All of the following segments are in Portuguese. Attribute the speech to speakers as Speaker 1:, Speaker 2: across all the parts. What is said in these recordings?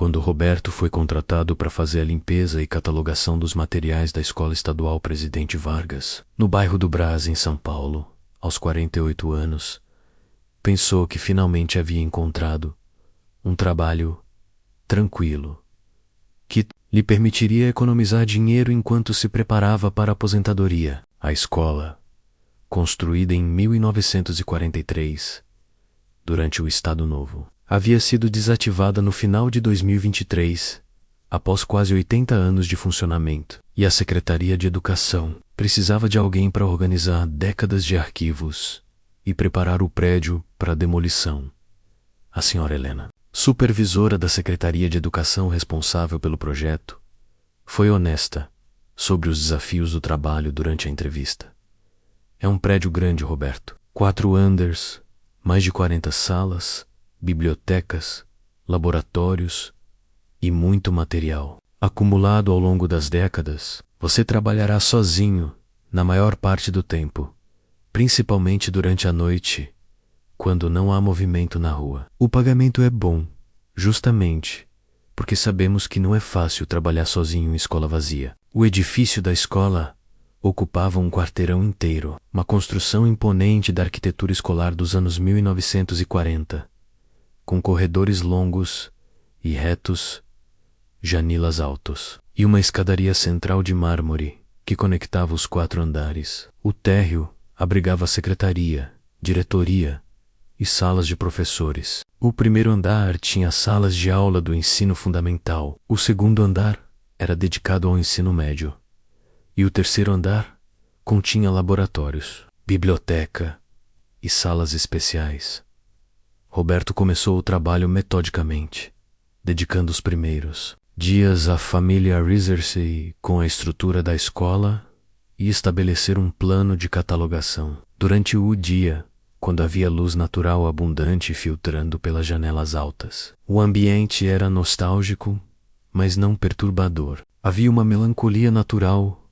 Speaker 1: quando Roberto foi contratado para fazer a limpeza e catalogação dos materiais da Escola Estadual Presidente Vargas, no bairro do Brás, em São Paulo, aos 48 anos, pensou que finalmente havia encontrado um trabalho tranquilo, que lhe permitiria economizar dinheiro enquanto se preparava para a aposentadoria. A escola, construída em 1943, durante o Estado Novo, havia sido desativada no final de 2023, após quase 80 anos de funcionamento, e a Secretaria de Educação precisava de alguém para organizar décadas de arquivos e preparar o prédio para a demolição. A senhora Helena, supervisora da Secretaria de Educação responsável pelo projeto, foi honesta sobre os desafios do trabalho durante a entrevista. É um prédio grande, Roberto. 4 andares, mais de 40 salas, bibliotecas, laboratórios e muito material. Acumulado ao longo das décadas, você trabalhará sozinho na maior parte do tempo, principalmente durante a noite, quando não há movimento na rua. O pagamento é bom, justamente porque sabemos que não é fácil trabalhar sozinho em escola vazia. O edifício da escola ocupava um quarteirão inteiro, uma construção imponente da arquitetura escolar dos anos 1940, com corredores longos e retos, janilas altos, e uma escadaria central de mármore que conectava os 4 andares. O térreo abrigava a secretaria, diretoria e salas de professores. O primeiro andar tinha salas de aula do ensino fundamental. O segundo andar era dedicado ao ensino médio. E o terceiro andar continha laboratórios, biblioteca e salas especiais. Roberto começou o trabalho metodicamente, dedicando os primeiros dias à familiarizar-se com a estrutura da escola e estabelecer um plano de catalogação. Durante o dia, quando havia luz natural abundante filtrando pelas janelas altas, o ambiente era nostálgico, mas não perturbador. Havia uma melancolia natural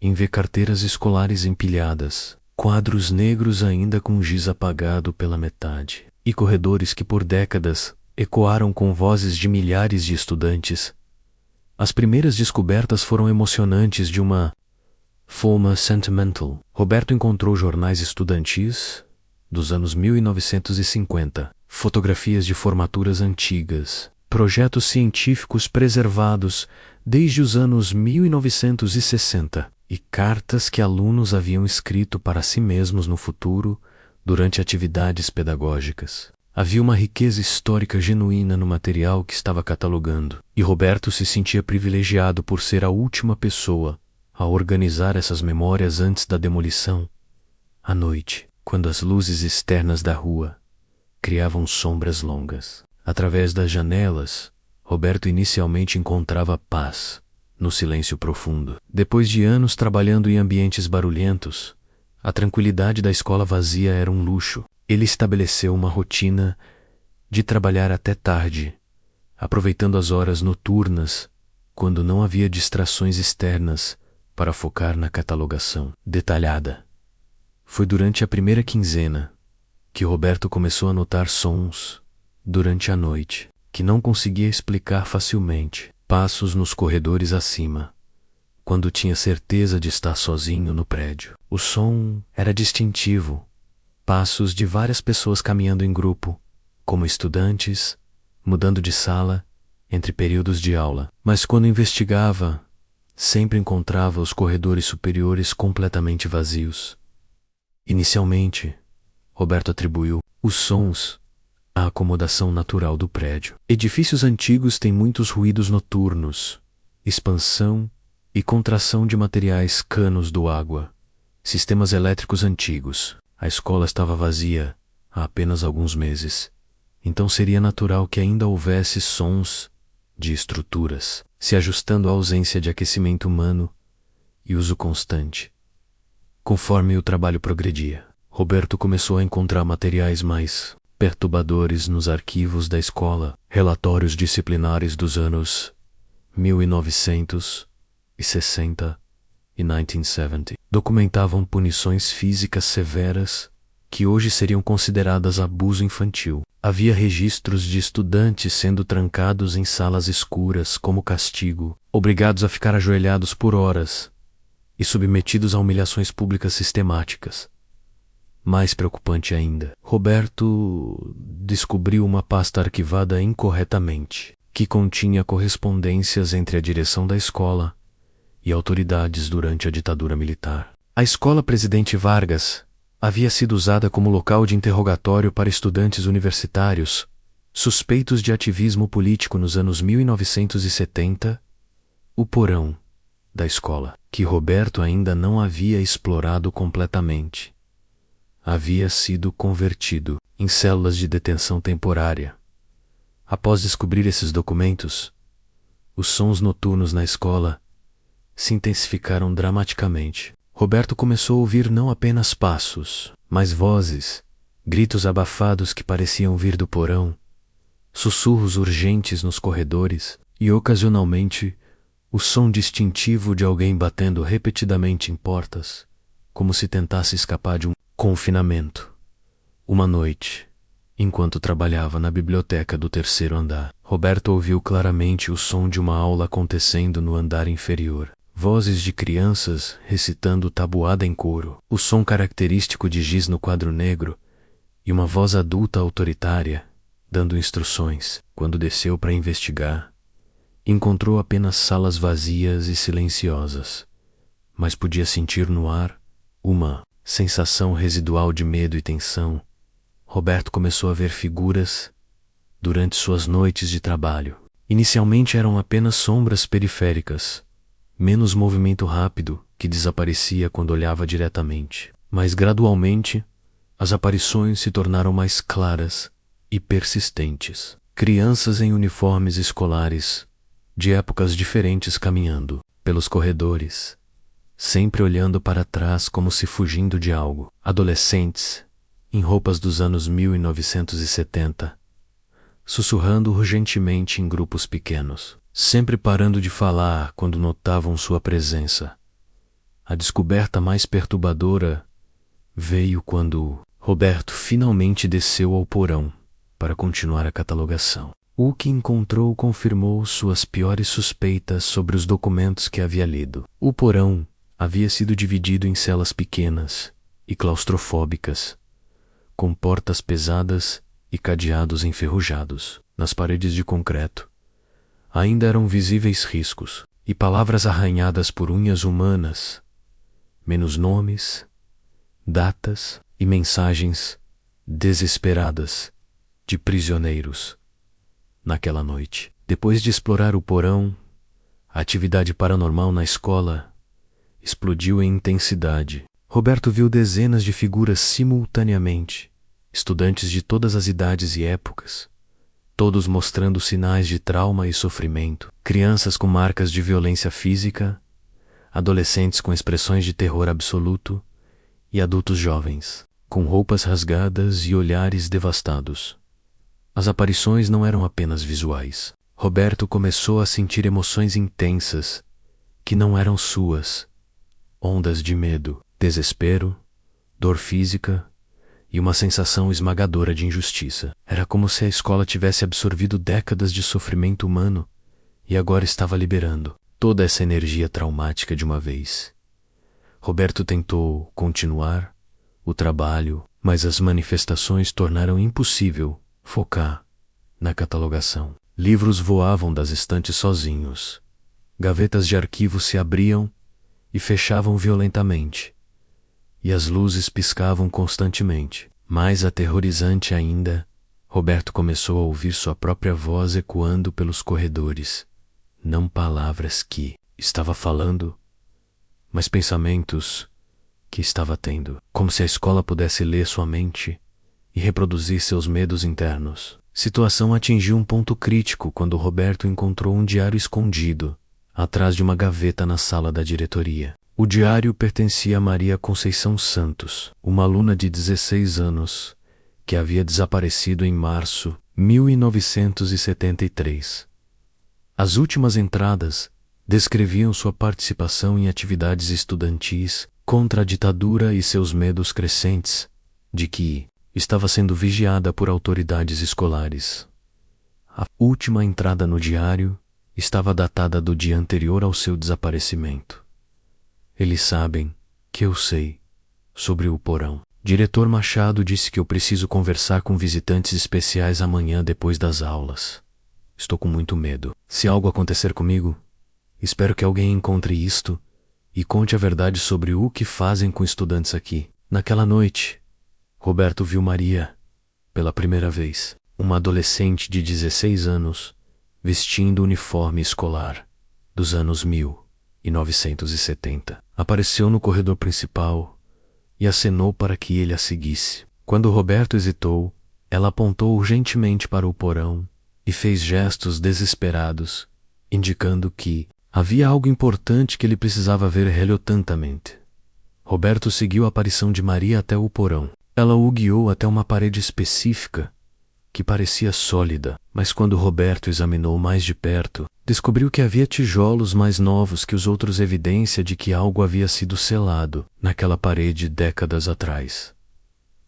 Speaker 1: em ver carteiras escolares empilhadas, quadros negros ainda com giz apagado pela metade, e corredores que por décadas ecoaram com vozes de milhares de estudantes. As primeiras descobertas foram emocionantes de uma forma sentimental. Roberto encontrou jornais estudantis dos anos 1950, fotografias de formaturas antigas, projetos científicos preservados desde os anos 1960 e cartas que alunos haviam escrito para si mesmos no futuro durante atividades pedagógicas. Havia uma riqueza histórica genuína no material que estava catalogando, e Roberto se sentia privilegiado por ser a última pessoa a organizar essas memórias antes da demolição. À noite, quando as luzes externas da rua criavam sombras longas, através das janelas, Roberto inicialmente encontrava paz no silêncio profundo. Depois de anos trabalhando em ambientes barulhentos, a tranquilidade da escola vazia era um luxo. Ele estabeleceu uma rotina de trabalhar até tarde, aproveitando as horas noturnas, quando não havia distrações externas, para focar na catalogação detalhada. Foi durante a primeira quinzena que Roberto começou a notar sons durante a noite que não conseguia explicar facilmente. Passos nos corredores acima, quando tinha certeza de estar sozinho no prédio. O som era distintivo, passos de várias pessoas caminhando em grupo, como estudantes, mudando de sala entre períodos de aula. Mas quando investigava, sempre encontrava os corredores superiores completamente vazios. Inicialmente, Roberto atribuiu os sons à acomodação natural do prédio. Edifícios antigos têm muitos ruídos noturnos, expansão e contração de materiais, canos do água, sistemas elétricos antigos. A escola estava vazia há apenas alguns meses, então seria natural que ainda houvesse sons de estruturas se ajustando à ausência de aquecimento humano e uso constante. Conforme o trabalho progredia, Roberto começou a encontrar materiais mais perturbadores nos arquivos da escola. Relatórios disciplinares dos anos 1960 e 1970 documentavam punições físicas severas que hoje seriam consideradas abuso infantil. Havia registros de estudantes sendo trancados em salas escuras como castigo, obrigados a ficar ajoelhados por horas e submetidos a humilhações públicas sistemáticas. Mais preocupante ainda, Roberto descobriu uma pasta arquivada incorretamente, que continha correspondências entre a direção da escola e autoridades durante a ditadura militar. A escola Presidente Vargas havia sido usada como local de interrogatório para estudantes universitários suspeitos de ativismo político nos anos 1970, o porão da escola, que Roberto ainda não havia explorado completamente, havia sido convertido em células de detenção temporária. Após descobrir esses documentos, os sons noturnos na escola se intensificaram dramaticamente. Roberto começou a ouvir não apenas passos, mas vozes, gritos abafados que pareciam vir do porão, sussurros urgentes nos corredores e, ocasionalmente, o som distintivo de alguém batendo repetidamente em portas, como se tentasse escapar de um confinamento. Uma noite, enquanto trabalhava na biblioteca do terceiro andar, Roberto ouviu claramente o som de uma aula acontecendo no andar inferior. Vozes de crianças recitando tabuada em coro, o som característico de giz no quadro negro e uma voz adulta autoritária dando instruções. Quando desceu para investigar, encontrou apenas salas vazias e silenciosas, mas podia sentir no ar uma sensação residual de medo e tensão. Roberto começou a ver figuras durante suas noites de trabalho. Inicialmente eram apenas sombras periféricas, menos movimento rápido que desaparecia quando olhava diretamente. Mas gradualmente, as aparições se tornaram mais claras e persistentes. Crianças em uniformes escolares, de épocas diferentes caminhando pelos corredores, sempre olhando para trás como se fugindo de algo. Adolescentes, em roupas dos anos 1970, sussurrando urgentemente em grupos pequenos, sempre parando de falar quando notavam sua presença. A descoberta mais perturbadora veio quando Roberto finalmente desceu ao porão para continuar a catalogação. O que encontrou confirmou suas piores suspeitas sobre os documentos que havia lido. O porão havia sido dividido em celas pequenas e claustrofóbicas, com portas pesadas e cadeados enferrujados. Nas paredes de concreto ainda eram visíveis riscos e palavras arranhadas por unhas humanas, menos nomes, datas e mensagens desesperadas de prisioneiros. Naquela noite, depois de explorar o porão, a atividade paranormal na escola explodiu em intensidade. Roberto viu dezenas de figuras simultaneamente, estudantes de todas as idades e épocas, todos mostrando sinais de trauma e sofrimento, crianças com marcas de violência física, adolescentes com expressões de terror absoluto e adultos jovens, com roupas rasgadas e olhares devastados. As aparições não eram apenas visuais. Roberto começou a sentir emoções intensas que não eram suas, ondas de medo, desespero, dor física e uma sensação esmagadora de injustiça. Era como se a escola tivesse absorvido décadas de sofrimento humano e agora estava liberando toda essa energia traumática de uma vez. Roberto tentou continuar o trabalho, mas as manifestações tornaram impossível focar na catalogação. Livros voavam das estantes sozinhos. Gavetas de arquivos se abriam e fechavam violentamente, e as luzes piscavam constantemente. Mais aterrorizante ainda, Roberto começou a ouvir sua própria voz ecoando pelos corredores. Não palavras que estava falando, mas pensamentos que estava tendo, como se a escola pudesse ler sua mente e reproduzir seus medos internos. Situação atingiu um ponto crítico quando Roberto encontrou um diário escondido atrás de uma gaveta na sala da diretoria. O diário pertencia a Maria Conceição Santos, uma aluna de 16 anos que havia desaparecido em março de 1973. As últimas entradas descreviam sua participação em atividades estudantis contra a ditadura e seus medos crescentes de que estava sendo vigiada por autoridades escolares. A última entrada no diário estava datada do dia anterior ao seu desaparecimento. Eles sabem que eu sei sobre o porão. Diretor Machado disse que eu preciso conversar com visitantes especiais amanhã depois das aulas. Estou com muito medo. Se algo acontecer comigo, espero que alguém encontre isto e conte a verdade sobre o que fazem com estudantes aqui. Naquela noite, Roberto viu Maria pela primeira vez. Uma adolescente de 16 anos, vestindo o uniforme escolar dos anos 1970. Apareceu no corredor principal e acenou para que ele a seguisse. Quando Roberto hesitou, ela apontou urgentemente para o porão e fez gestos desesperados, indicando que havia algo importante que ele precisava ver relutantemente. Roberto seguiu a aparição de Maria até o porão. Ela o guiou até uma parede específica que parecia sólida, mas quando Roberto examinou mais de perto, descobriu que havia tijolos mais novos que os outros, evidência de que algo havia sido selado naquela parede décadas atrás.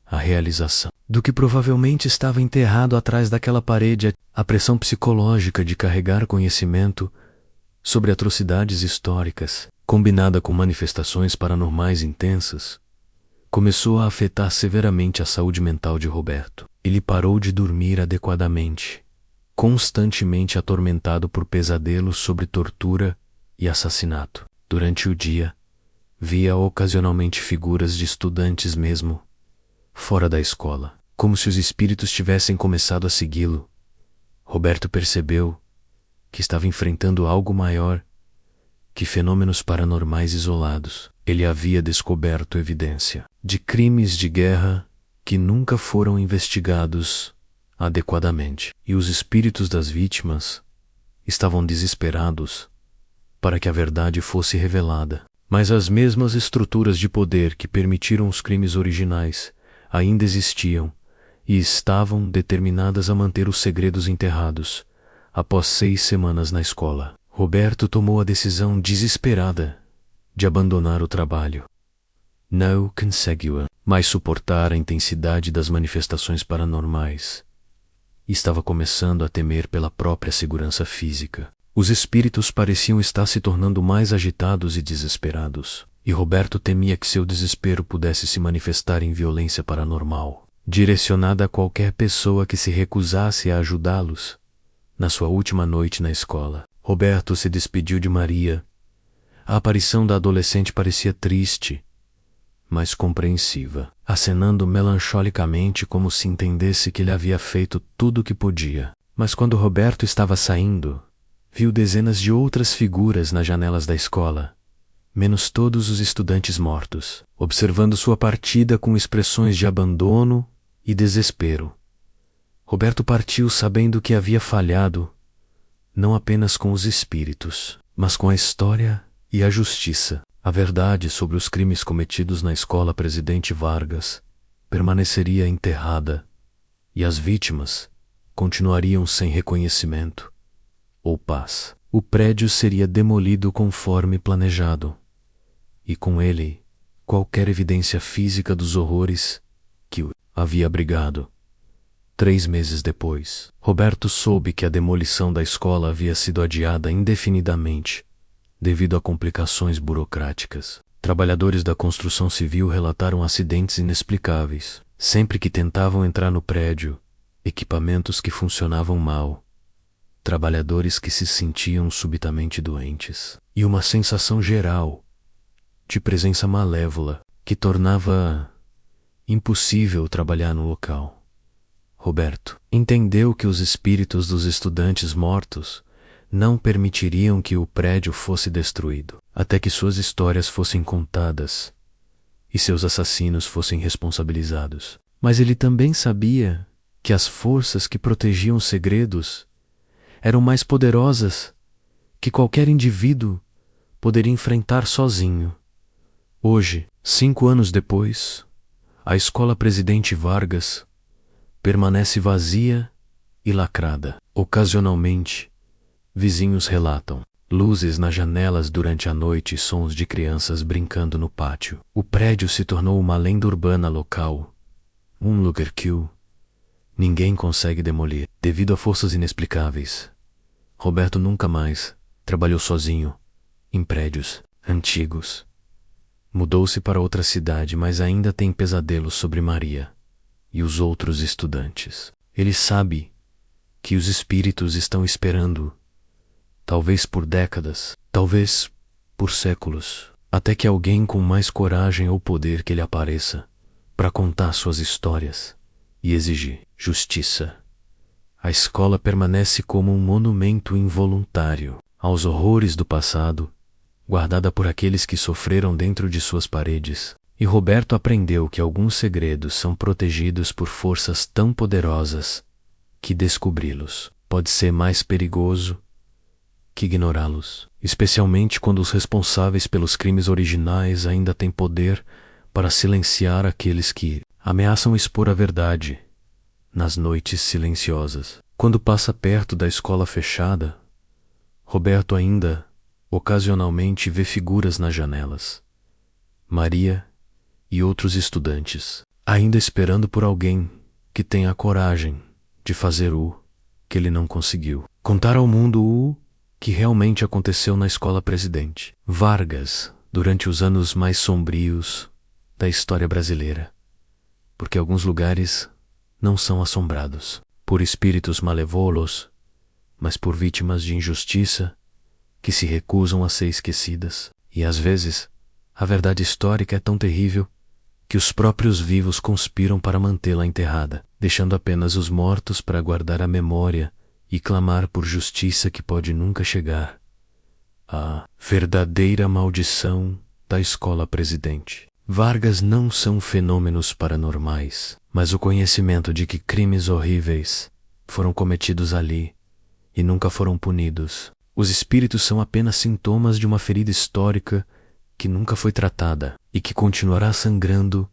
Speaker 1: A realização do que provavelmente estava enterrado atrás daquela parede, a pressão psicológica de carregar conhecimento sobre atrocidades históricas, combinada com manifestações paranormais intensas, começou a afetar severamente a saúde mental de Roberto. Ele parou de dormir adequadamente, constantemente atormentado por pesadelos sobre tortura e assassinato. Durante o dia, via ocasionalmente figuras de estudantes mesmo fora da escola, como se os espíritos tivessem começado a segui-lo. Roberto percebeu que estava enfrentando algo maior que fenômenos paranormais isolados. Ele havia descoberto evidência de crimes de guerra que nunca foram investigados adequadamente, e os espíritos das vítimas estavam desesperados para que a verdade fosse revelada. Mas as mesmas estruturas de poder que permitiram os crimes originais ainda existiam e estavam determinadas a manter os segredos enterrados. Após 6 semanas na escola, Roberto tomou a decisão desesperada de abandonar o trabalho. Não conseguia mais suportar a intensidade das manifestações paranormais e estava começando a temer pela própria segurança física. Os espíritos pareciam estar se tornando mais agitados e desesperados, e Roberto temia que seu desespero pudesse se manifestar em violência paranormal, direcionada a qualquer pessoa que se recusasse a ajudá-los. Na sua última noite na escola, Roberto se despediu de Maria. A aparição da adolescente parecia triste, mas compreensiva, acenando melancolicamente como se entendesse que ele havia feito tudo o que podia. Mas quando Roberto estava saindo, viu dezenas de outras figuras nas janelas da escola, menos todos os estudantes mortos, observando sua partida com expressões de abandono e desespero. Roberto partiu sabendo que havia falhado, não apenas com os espíritos, mas com a história e a justiça. A verdade sobre os crimes cometidos na escola Presidente Vargas permaneceria enterrada e as vítimas continuariam sem reconhecimento ou paz. O prédio seria demolido conforme planejado, e com ele qualquer evidência física dos horrores que o havia abrigado. 3 meses depois, Roberto soube que a demolição da escola havia sido adiada indefinidamente devido a complicações burocráticas. Trabalhadores da construção civil relataram acidentes inexplicáveis. Sempre que tentavam entrar no prédio, equipamentos que funcionavam mal, trabalhadores que se sentiam subitamente doentes, e uma sensação geral de presença malévola que tornava impossível trabalhar no local. Roberto entendeu que os espíritos dos estudantes mortos não permitiriam que o prédio fosse destruído, até que suas histórias fossem contadas e seus assassinos fossem responsabilizados. Mas ele também sabia que as forças que protegiam os segredos eram mais poderosas que qualquer indivíduo poderia enfrentar sozinho. Hoje, 5 anos depois, a escola Presidente Vargas permanece vazia e lacrada. Ocasionalmente, vizinhos relatam luzes nas janelas durante a noite e sons de crianças brincando no pátio. O prédio se tornou uma lenda urbana local Um lugar que ninguém consegue demolir, devido a forças inexplicáveis. Roberto nunca mais trabalhou sozinho em prédios antigos. Mudou-se para outra cidade, mas ainda tem pesadelos sobre Maria e os outros estudantes. Ele sabe que os espíritos estão esperando, talvez por décadas, talvez por séculos, até que alguém com mais coragem ou poder que ele apareça para contar suas histórias e exigir justiça. A escola permanece como um monumento involuntário aos horrores do passado, guardada por aqueles que sofreram dentro de suas paredes. E Roberto aprendeu que alguns segredos são protegidos por forças tão poderosas que descobri-los pode ser mais perigoso que ignorá-los, especialmente quando os responsáveis pelos crimes originais ainda têm poder para silenciar aqueles que ameaçam expor a verdade nas noites silenciosas. Quando passa perto da escola fechada, Roberto ainda ocasionalmente vê figuras nas janelas. Maria e outros estudantes, ainda esperando por alguém que tenha a coragem de fazer o que ele não conseguiu. Contar ao mundo o que realmente aconteceu na escola Presidente Vargas durante os anos mais sombrios da história brasileira. Porque alguns lugares não são assombrados por espíritos malevolos, mas por vítimas de injustiça que se recusam a ser esquecidas. E às vezes, a verdade histórica é tão terrível que os próprios vivos conspiram para mantê-la enterrada, deixando apenas os mortos para guardar a memória e clamar por justiça que pode nunca chegar. A verdadeira maldição da escola Presidente Vargas não são fenômenos paranormais, mas o conhecimento de que crimes horríveis foram cometidos ali e nunca foram punidos. Os espíritos são apenas sintomas de uma ferida histórica que nunca foi tratada e que continuará sangrando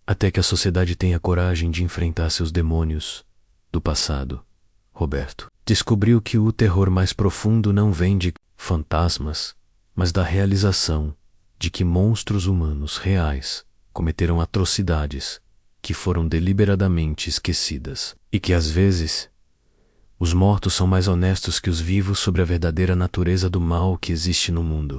Speaker 1: até que a sociedade tenha coragem de enfrentar seus demônios do passado. Roberto descobriu que o terror mais profundo não vem de fantasmas, mas da realização de que monstros humanos reais cometeram atrocidades que foram deliberadamente esquecidas, e que às vezes os mortos são mais honestos que os vivos sobre a verdadeira natureza do mal que existe no mundo.